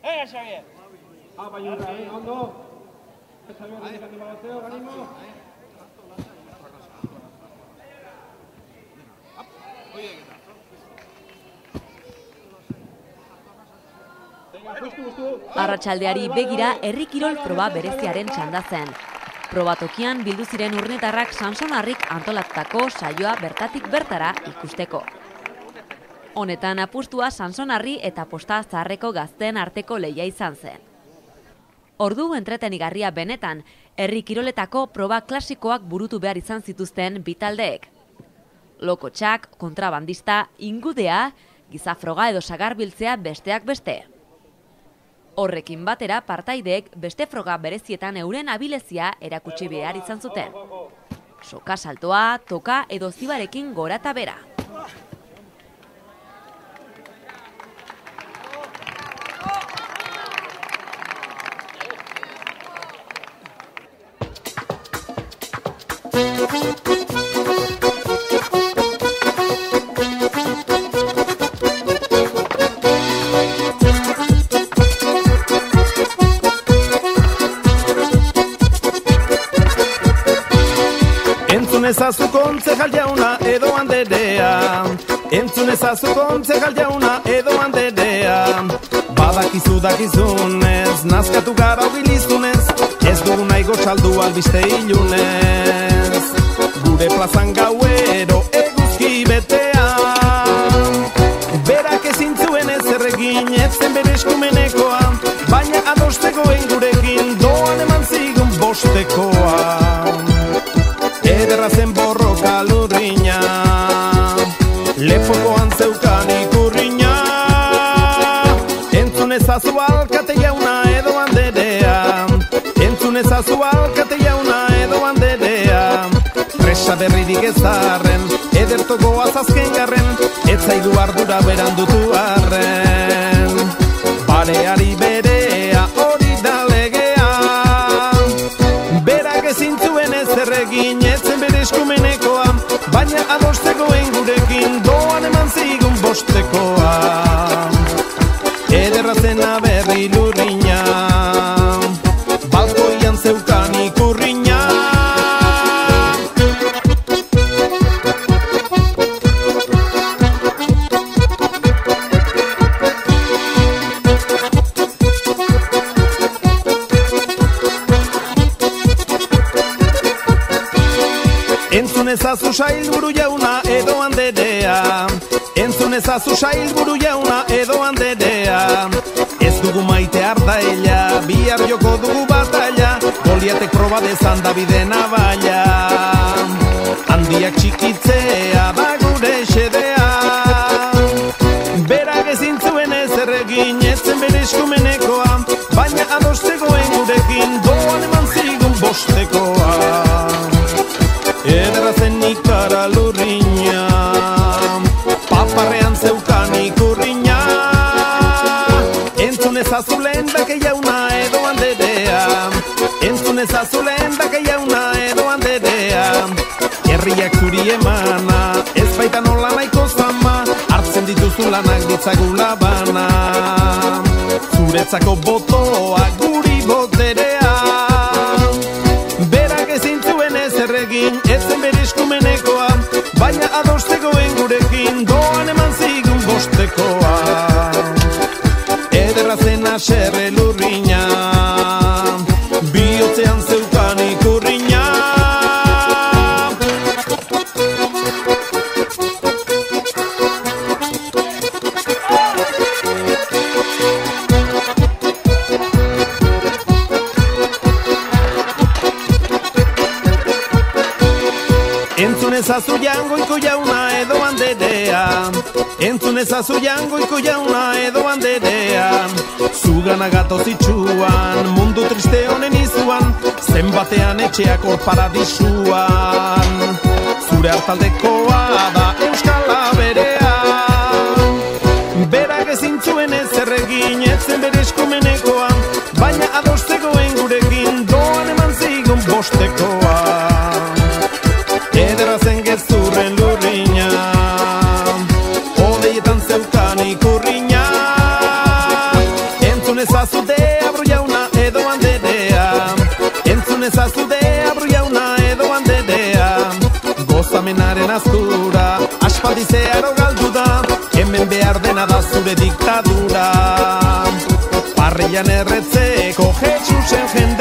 Venga, Xavier. Ondo. Arratsaldeari begira herri kirol proba bereziaren txanda zen. Probatokian bildu ziren urnetarrak Sansonarrik antolatutako saioa bertatik bertara ikusteko. Honetan apustua Sansonarri eta Posta Zaharreko gazteen arteko lehia izan zen. Ordu entretenigarria benetan, herri kiroletako proba klasikoak burutu behar izan zituzten bi taldeek. Lokotxak, kontrabandista, ingudea, gizafroga edo sagarbiltzea besteak beste. Horrekin batera partaideek beste froga berezietan euren abilezia erakutsi behar izan zuten. Soka saltoa, toka edo zibarekin gora eta bera. Ezazu kontzejal jauna edo anderea, entzun ezazu kontzejal jauna edo anderea. Badakizu dakizunez, nazkatu gara obilizunez, ez dugu nahi gotxaldu albiste ilunez. Gure plazan gauero eguzki betean, berak ezin zuen ez erregin, etzen bere eskumenekoa, baina adostekoen gurekin doan eman zigun bostekoa. Ederra zen borroka lurrina, lepokoan zeukan ikurrina. Entzun ezazu alkate jauna edo anderea, entzun ezazu alkate jauna edo anderea. Presa berririk ezarren, edertoko azazken garren, etzaidu ardura berandutu arren. Bareari berea hori da legea, berak ezin zuen ez erregin, etzen bere eskumenekoa, baina adostekoen gurekin doan eman zigun bostekoa. Ederra zena berri lurrina, balkoian zeukan ikurrina. Entzun ezazu sailburu jauna edo anderea, entzun ezazu sailburu jauna edo anderea. Ez dugu maite ardaila, bihar joko dugu batalla, Goliatek proba dezan Davide nabaila. Handiak txikitzea da gure xedea, berak ezin zuen ez erregin, etzen bere eskumenekoa, baina adostekoen gurekin doan eman zigun bostekoa. Ederra zen ikara lurrina, paparrean zeukan ikurrina. Entzun ezazu lehendake jauna edo anderea, entzun ezazu lehendake jauna edo anderea. Herriak zuri emana, ez baita nola nahiko zama, hartzen dituzu lanak ditzagula bana. Zuretzako botoa guri boterea, berak ezin zuen ez erregin, etzen bere eskumenekoa, baina adostekoen gurekin doan eman zigun bostekoa. Ederra zen aserre lurrina, bihotzean zeukan ikurrina. Entzun ezazu jangoiko jauna edo anderea, entzun ezazu jangoiko jauna edo anderea. Zugana gatoz itxuan, mundu triste honen izuan, zenbatean etxeak hor paradisuan. Zure hartaldekoa da euskala berea, berak ezin zuen ez erregin, etzen bere eskumenekoa, baina adostekoen gurekin doan eman zigun bostekoa. Ederra zen gezurren lurrina, odeietan zeukan ikurrina. Entzun ezazu Deabru jauna edo handedea. Entzun ezazu Deabru jauna edo handedea. Gozamenaren azkura, aspaldi zeharo galdu da, hemen behar dena da zure diktadura. Parrian erretzeko Jesusen jende